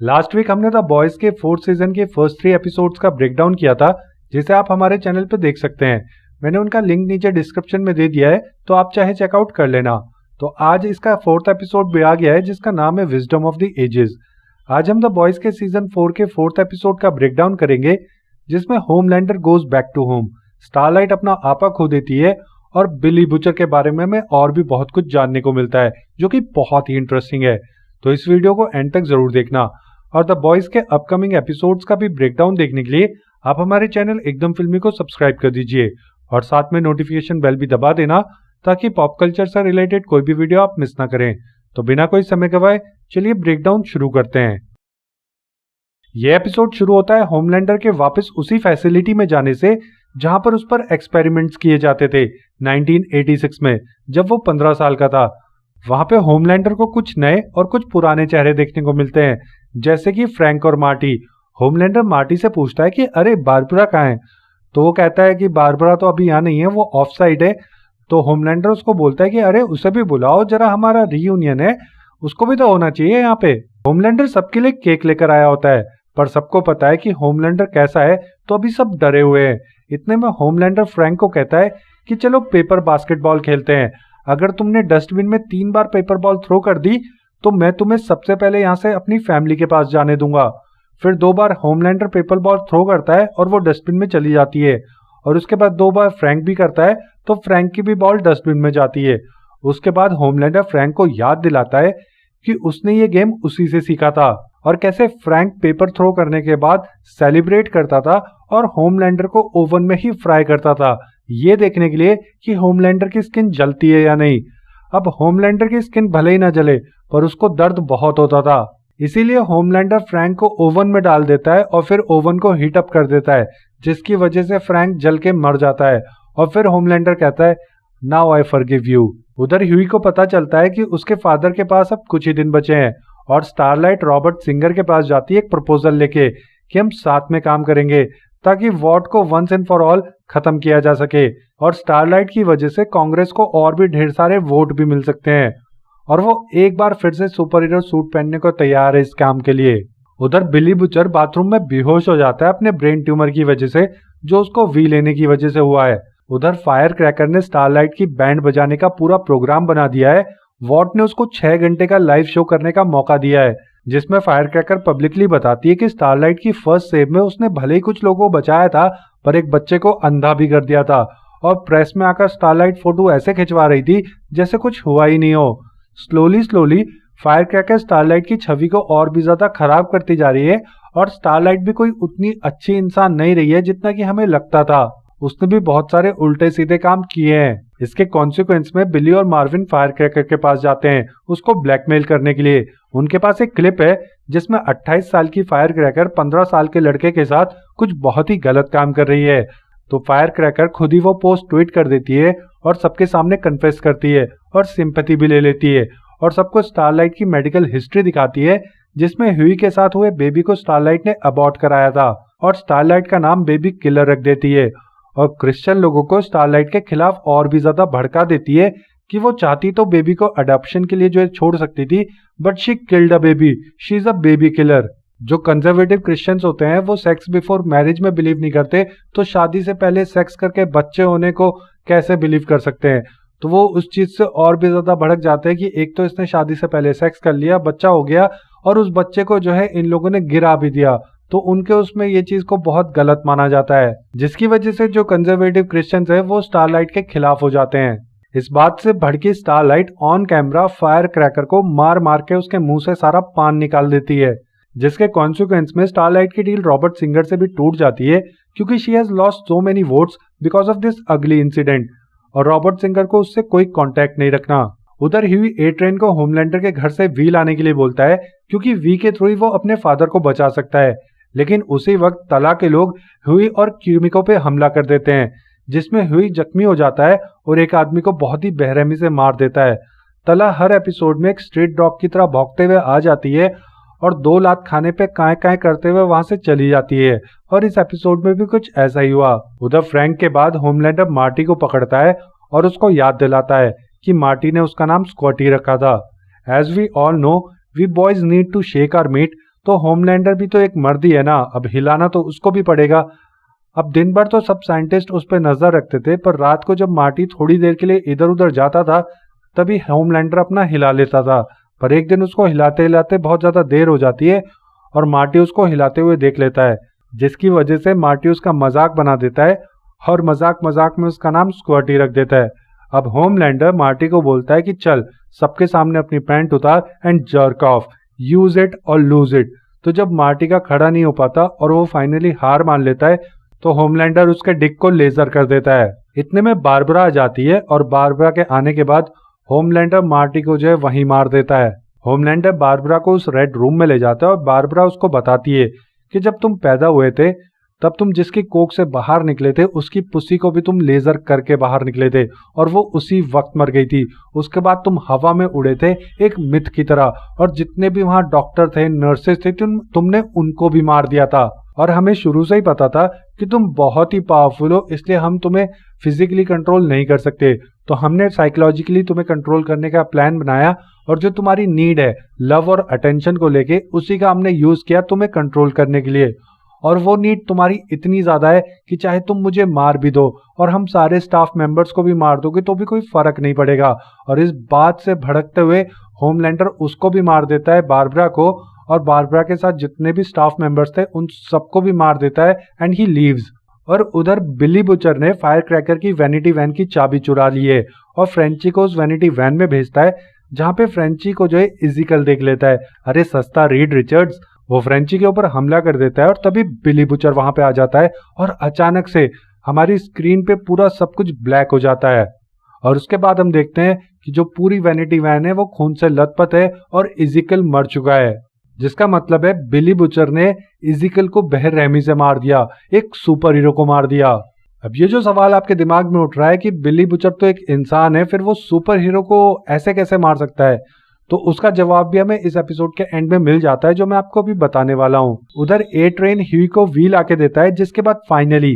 Last week हमने the boys के 4th season के फर्स्ट 3 एपिसोड्स का ब्रेकडाउन किया था, जिसे आप हमारे चैनल पे देख सकते हैं। मैंने उनका लिंक नीचे डिस्क्रिप्शन में दे दिया है, तो आप चाहे चेकआउट कर लेना। तो आज इसका 4th एपिसोड भी आ गया है, जिसका नाम है विजडम ऑफ द एजेस। आज हम द बॉयज के सीजन 4 के 4th एपिसोड का ब्रेकडाउन करेंगे, जिसमें Homelander goes back to home, Starlight अपना आपा खो देती है और बिली बुचर के बारे में हमें और भी बहुत कुछ जानने को मिलता है, जो कि बहुत ही इंटरेस्टिंग है। तो इस वीडियो को एंड तक जरूर देखना। और द बॉयज के अपकमिंग एपिसोड्स का भी ब्रेकडाउन देखने के लिए आप हमारे चैनल एकदम फिल्मी को सब्सक्राइब कर दीजिए और साथ में नोटिफिकेशन बेल भी दबा देना, ताकि पॉप कल्चर से रिलेटेड कोई भी वीडियो आप मिस ना करें। तो बिना कोई समय गवाए चलिए ब्रेकडाउन शुरू करते हैं। यह एपिसोड शुरू होता है होमलैंडर के वापस उसी फैसिलिटी में जाने से जहां पर उस पर एक्सपेरिमेंट्स किए जाते थे 1986 में, जब वो 15 साल का था। वहां पे होमलैंडर को कुछ नए और कुछ पुराने चेहरे देखने को मिलते हैं, जैसे कि फ्रैंक और मार्टी। होमलैंडर मार्टी से पूछता है कि अरे बारबरा कहाँ है, तो वो कहता है कि बारबरा तो अभी यहाँ नहीं है, वो ऑफ साइड है। तो होमलैंडर उसको बोलता है कि अरे उसे भी बुलाओ जरा, हमारा रीयूनियन है, उसको भी तो होना चाहिए यहाँ पे। होमलैंडर सबके लिए केक लेकर आया होता है, पर सबको पता है कि होमलैंडर कैसा है, तो अभी सब डरे हुए हैं। इतने में होमलैंडर फ्रैंक को कहता है कि चलो पेपर बास्केटबॉल खेलते हैं। अगर तुमने डस्टबिन में 3 बार पेपर बॉल थ्रो कर दी तो मैं तुम्हें सबसे पहले यहाँ से अपनी फैमिली के पास जाने दूंगा। फिर 2 बार होमलैंडर पेपर बॉल थ्रो करता है और वो डस्टबिन में चली जाती है, और उसके बाद 2 बार फ्रैंक भी करता है तो फ्रैंक की भी बॉल डस्टबिन में जाती है। उसके बाद होमलैंडर फ्रैंक को याद दिलाता है कि उसने ये गेम उसी से सीखा था, और कैसे फ्रैंक पेपर थ्रो करने के बाद सेलिब्रेट करता था और होमलैंडर को ओवन में ही फ्राई करता था, ये देखने के लिए कि होमलैंडर की स्किन जलती है या नहीं। अब होमलैंडर की स्किन भले ही ना जले, पर उसको दर्द बहुत होता था, इसीलिए होमलैंडर फ्रैंक को ओवन में डाल देता है और फिर ओवन को हीट अप कर देता है, जिसकी वजह से फ्रैंक जल के मर जाता है। और फिर होमलैंडर कहता है नाउ आई फॉरगिव यू। उधर ह्यूई को पता चलता है कि उसके फादर के पास अब कुछ ही दिन बचे हैं, और स्टारलाइट रॉबर्ट सिंगर के पास जाती है एक प्रपोजल लेके कि हम साथ में काम करेंगे ताकि वॉर को वंस एंड फॉर ऑल खत्म किया जा सके, और स्टारलाइट की वजह से कांग्रेस को और भी ढेर सारे वोट भी मिल सकते हैं, और वो एक बार फिर से सुपर हीरो सूट पहनने को तैयार है इस काम के लिए। उधर बिली बुचर बाथरूम में बेहोश हो जाता है अपने ब्रेन ट्यूमर की वजह से, जो उसको वी लेने की वजह से हुआ है। उधर फायर क्रैकर ने स्टारलाइट की बैंड बजाने का पूरा प्रोग्राम बना दिया है। वॉट ने उसको 6 घंटे का लाइव शो करने का मौका दिया है, जिसमें फायर क्रैकर पब्लिकली बताती है कि स्टारलाइट की फर्स्ट सेव में उसने भले ही कुछ लोगों को बचाया था, पर एक बच्चे को अंधा भी कर दिया था, और प्रेस में आकर स्टारलाइट फोटो ऐसे खिंचवा रही थी जैसे कुछ हुआ ही नहीं हो। स्लोली फायर क्रैकर स्टारलाइट की छवि को और भी ज्यादा खराब करती जा रही है, और स्टारलाइट भी कोई उतनी अच्छी इंसान नहीं रही है जितना कि हमें लगता था। उसने भी बहुत सारे उल्टे सीधे काम किए हैं। इसके कॉन्सिक्वेंस में बिली और मार्विन फायर क्रैकर के पास जाते हैं उसको ब्लैकमेल करने के लिए। उनके पास एक क्लिप है जिसमें 28 साल की फायर क्रैकर 15 साल के लड़के के साथ कुछ बहुत ही गलत काम कर रही है। तो फायर क्रैकर खुद ही वो पोस्ट ट्वीट कर देती है और सबके सामने कन्फेस करती है और सिंपैथी भी ले लेती है, और सबको स्टारलाइट की मेडिकल हिस्ट्री दिखाती है, जिसमें ह्यूई के साथ हुए बेबी को स्टारलाइट ने अबॉर्ट कराया था, और स्टारलाइट का नाम बेबी किलर रख देती है, और क्रिश्चियन लोगों को स्टारलाइट के खिलाफ और भी ज्यादा भड़का देती है कि वो चाहती तो बेबी को अडॉप्शन के लिए जो है छोड़ सकती थी, but she killed a baby, she is a baby killer. जो कंजर्वेटिव क्रिश्चियंस होते हैं वो सेक्स बिफोर मैरिज में बिलीव नहीं करते, तो शादी से पहले सेक्स करके बच्चे होने को कैसे बिलीव कर सकते हैं। तो वो उस चीज से और भी ज्यादा भड़क जाते हैं कि एक तो इसने शादी से पहले सेक्स कर लिया, बच्चा हो गया, और उस बच्चे को जो है इन लोगों ने गिरा भी दिया, तो उनके उसमें ये चीज को बहुत गलत माना जाता है, जिसकी वजह से जो कंजर्वेटिव क्रिश्चियंस है वो स्टारलाइट के खिलाफ हो जाते हैं। इस बात से भड़की starlight on camera fire cracker को मार मार के उसके मुंह से सारा पान निकाल देती है, जिसके कॉन्सिक्वेंस में स्टारलाइट की डील रॉबर्ट सिंगर से भी टूट जाती है, क्योंकि she has lost so many votes because of this अगली इंसिडेंट, और रॉबर्ट सिंगर को उससे कोई कांटेक्ट नहीं रखना। उधर ह्यूई ए ट्रेन को होमलैंडर के घर से वी लाने के लिए बोलता है, क्योंकि वी के थ्रू ही वो अपने फादर को बचा सकता है। लेकिन उसी वक्त तला के लोग ह्यूई और क्यूमिको पे हमला कर देते हैं, जिसमें ह्यूई जख्मी हो जाता है और एक आदमी को बहुत ही बेरहमी से मार देता है। तला हर एपिसोड में एक स्ट्रीट डॉग की तरह भौंकते हुए आ जाती है और 2 लात खाने पे काय काय करते हुए वहां से चली जाती है, और इस एपिसोड में भी कुछ ऐसा ही हुआ। उधर फ्रैंक के बाद होमलैंडर मार्टी को पकड़ता है और उसको याद दिलाता है कि मार्टी ने उसका नाम स्कॉटी रखा था। As we all know, we boys need to shake our meat तो होमलैंडर भी तो एक मर्द ही है ना, अब हिलाना तो उसको भी पड़ेगा। अब दिन भर तो सब साइंटिस्ट उस पर नजर रखते थे, पर रात को जब मार्टी थोड़ी देर के लिए इधर उधर जाता था तभी होमलैंडर अपना हिला लेता था। पर एक दिन उसको हिलाते हिलाते बहुत ज्यादा देर हो जाती है और मार्टी उसको हिलाते हुए देख लेता है, जिसकी वजह से मार्टी उसका मजाक बना देता है और मजाक मजाक में उसका नाम स्क्वर्टी रख देता है। अब होमलैंडर मार्टी को बोलता है कि चल सबके सामने अपनी पैंट उतार and jerk of, use it और लूज इट। तो जब मार्टी का खड़ा नहीं हो पाता और वो फाइनली हार मान लेता है तो होमलैंडर उसके डिक को लेजर कर देता है। इतने में बारबरा आ जाती है और बारबरा के आने के बाद होमलैंडर मार्टी को जो है वहीं मार देता है। होमलैंडर बारबरा को उस रेड रूम में ले जाता है और बारबरा उसको बताती है कि जब तुम पैदा हुए थे तब तुम जिसकी कोख से बाहर निकले थे उसकी पुस्सी को भी तुम लेजर करके बाहर निकले थे और वो उसी वक्त मर गई थी। उसके बाद तुम हवा में उड़े थे एक मिथ की तरह, और जितने भी वहां डॉक्टर थे नर्सेस थे तुमने उनको भी मार दिया था। और हमें शुरू से ही पता था कि तुम बहुत ही पावरफुल हो, इसलिए हम तुम्हें फिजिकली कंट्रोल नहीं कर सकते, तो हमने साइकोलॉजिकली तुम्हें कंट्रोल करने का प्लान बनाया और जो तुम्हारी नीड है लव और अटेंशन को लेके उसी का हमने यूज किया तुम्हें कंट्रोल करने के लिए। और वो नीड तुम्हारी इतनी ज्यादा है कि चाहे तुम मुझे मार भी दो और हम सारे स्टाफ मेंबर्स को भी मार दोगे तो भी कोई फर्क नहीं पड़ेगा। और इस बात से भड़कते हुए होमलैंडर उसको भी मार देता है, बारबरा को, और बारबरा के साथ जितने भी स्टाफ मेंबर्स थे उन सबको भी मार देता है एंड ही लीव्स। और उधर बिली बुचर ने फायर क्रैकर की वैनिटी वैन की चाबी चुरा ली है और फ्रेंची को उस वैनिटी वैन में भेजता है, जहाँ पे फ्रेंची को जो है इजिकल देख लेता है। अरे सस्ता रीड रिचर्ड्स, वो फ्रेंची के ऊपर हमला कर देता है और तभी बिली बुचर वहां पे आ जाता है और अचानक से हमारी स्क्रीन पे पूरा सब कुछ ब्लैक हो जाता है। और उसके बाद हम देखते हैं कि जो पूरी वैनिटी वैन है वो खून से लथपथ है और इजिकल मर चुका है, जिसका मतलब है बिली बुचर ने इजिकल को बेरहमी से मार दिया, एक सुपर हीरो को मार दिया। अब ये जो सवाल आपके दिमाग में उठ रहा है कि बिली बुचर तो एक इंसान है, फिर वो सुपर हीरो को ऐसे कैसे मार सकता है, तो उसका जवाब भी हमें इस एपिसोड के एंड में मिल जाता है, जो मैं आपको अभी बताने वाला हूँ। उधर ए ट्रेन ह्यूई को वी लाके देता है, जिसके बाद फाइनली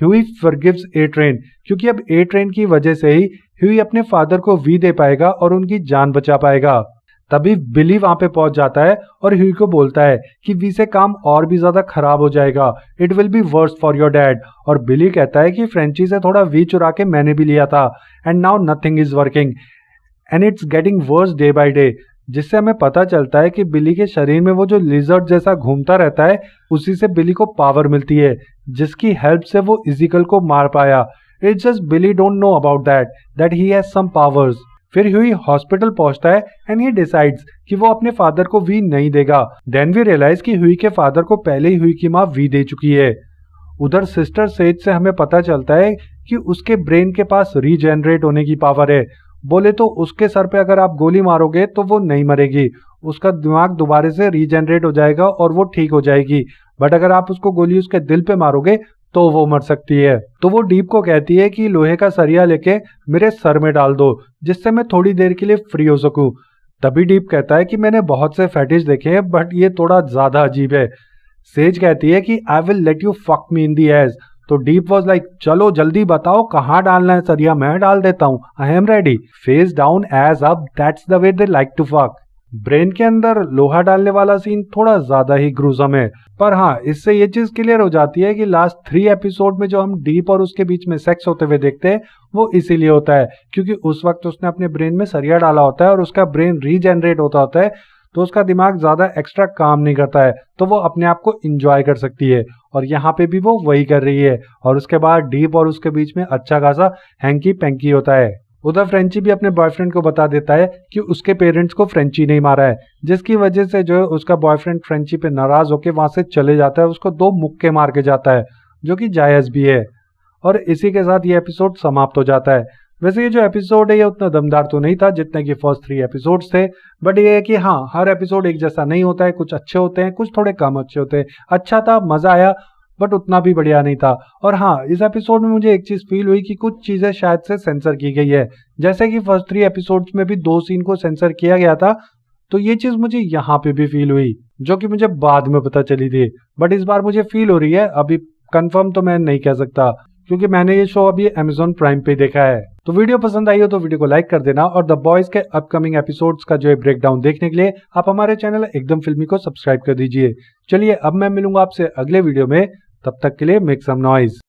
ह्यूई फॉरगिव्स ए ट्रेन, क्योंकि अब ए ट्रेन की वजह से ही ह्यूई अपने फादर को वी दे पाएगा और उनकी जान बचा पाएगा। तभी बिली वहां पे पहुंच जाता है और ह्यूई को बोलता है कि वी से काम और भी ज्यादा खराब हो जाएगा, it will be verse for your dad. और बिली कहता है कि फ्रेंची से थोड़ा वी चुरा के मैंने भी लिया था and now nothing is working and it's getting worse day by day, जिससे हमें पता चलता है कि बिली के शरीर में वो जो लिजर्ड जैसा घूमता रहता है उसी से बिली को पावर मिलती है, जिसकी हेल्प से वो इजिकल को मार पाया। It's just Billy don't know about that he has some powers. फिर ह्यूई हॉस्पिटल पहुंचता है एंड ही डिसाइड्स कि वो अपने फादर को वी नहीं देगा। देन वी रियलाइज कि ह्यूई के फादर को पहले ही ह्यूई की माँ वी दे चुकी है। उधर सिस्टर सेज से हमें पता चलता है कि उसके ब्रेन के पास रीजेनरेट होने की पावर है। बोले तो उसके सर पे अगर आप गोली मारोगे तो वो नहीं मरेगी, उसका दिमाग दोबारा से रीजेनरेट हो जाएगा और वो ठीक हो जाएगी, बट अगर आप उसको गोली उसके दिल पे मारोगे तो वो मर सकती है। तो वो डीप को कहती है कि लोहे का सरिया लेके मेरे सर में डाल दो जिससे मैं थोड़ी देर के लिए फ्री हो सकूं। तभी डीप कहता है कि मैंने बहुत से फैटिश देखे हैं बट ये थोड़ा ज्यादा अजीब है। सेज कहती है कि I will let you fuck me in the ass. तो डीप वॉज लाइक चलो जल्दी बताओ कहाँ डालना है सरिया, मैं डाल देता हूँ, I am ready. Face down ass up, that's the way they like to fuck. Brain के अंदर लोहा डालने वाला सीन थोड़ा ज्यादा ही ग्रूसम है, पर हाँ इससे ये चीज क्लियर हो जाती है कि लास्ट 3 एपिसोड में जो हम डीप और उसके बीच में सेक्स होते हुए देखते हैं वो इसीलिए होता है क्योंकि उस वक्त उसने अपने ब्रेन में सरिया डाला होता है और उसका ब्रेन रीजेनरेट होता है, तो उसका दिमाग ज्यादा एक्स्ट्रा काम नहीं करता है, तो वो अपने आप को इंजॉय कर सकती है। और यहाँ पे भी वो वही कर रही है और उसके बाद डीप और उसके बीच में अच्छा खासा हैंकी पैंकी होता है। उधर फ्रेंची भी अपने बॉयफ्रेंड को बता देता है कि उसके पेरेंट्स को फ्रेंची नहीं मारा है, जिसकी वजह से जो है उसका बॉयफ्रेंड फ्रेंची पे नाराज होकर वहां से चले जाता है, उसको 2 मुक्के मार के जाता है, जो कि जायज भी है। और इसी के साथ ये एपिसोड समाप्त हो जाता है। वैसे ये जो एपिसोड है ये उतना दमदार तो नहीं था जितने कि फर्स्ट 3 एपिसोड्स थे, बट ये है कि हाँ हर एपिसोड एक जैसा नहीं होता है, कुछ अच्छे होते हैं कुछ थोड़े कम अच्छे होते हैं। अच्छा था, मजा आया, बट उतना भी बढ़िया नहीं था। और हाँ इस एपिसोड में मुझे एक चीज फील हुई कि कुछ चीजें शायद से सेंसर की गई है, जैसे कि फर्स्ट 3 एपिसोड्स में भी 2 सीन को सेंसर किया गया था, तो ये चीज मुझे यहाँ पे भी फील हुई, जो कि मुझे बाद में पता चली थी, बट इस बार मुझे फील हो रही है। अभी कंफर्म तो मैं नहीं कह सकता क्योंकि मैंने ये शो अभी Amazon प्राइम पे देखा है। तो वीडियो पसंद आई हो तो वीडियो को लाइक कर देना, और द बॉयज के अपकमिंग एपिसोड्स का जो है ब्रेकडाउन देखने के लिए आप हमारे चैनल एकदम फिल्मी को सब्सक्राइब कर दीजिए। चलिए अब मैं मिलूंगा आपसे अगले वीडियो में, तब तक के लिए मेक सम नॉइज।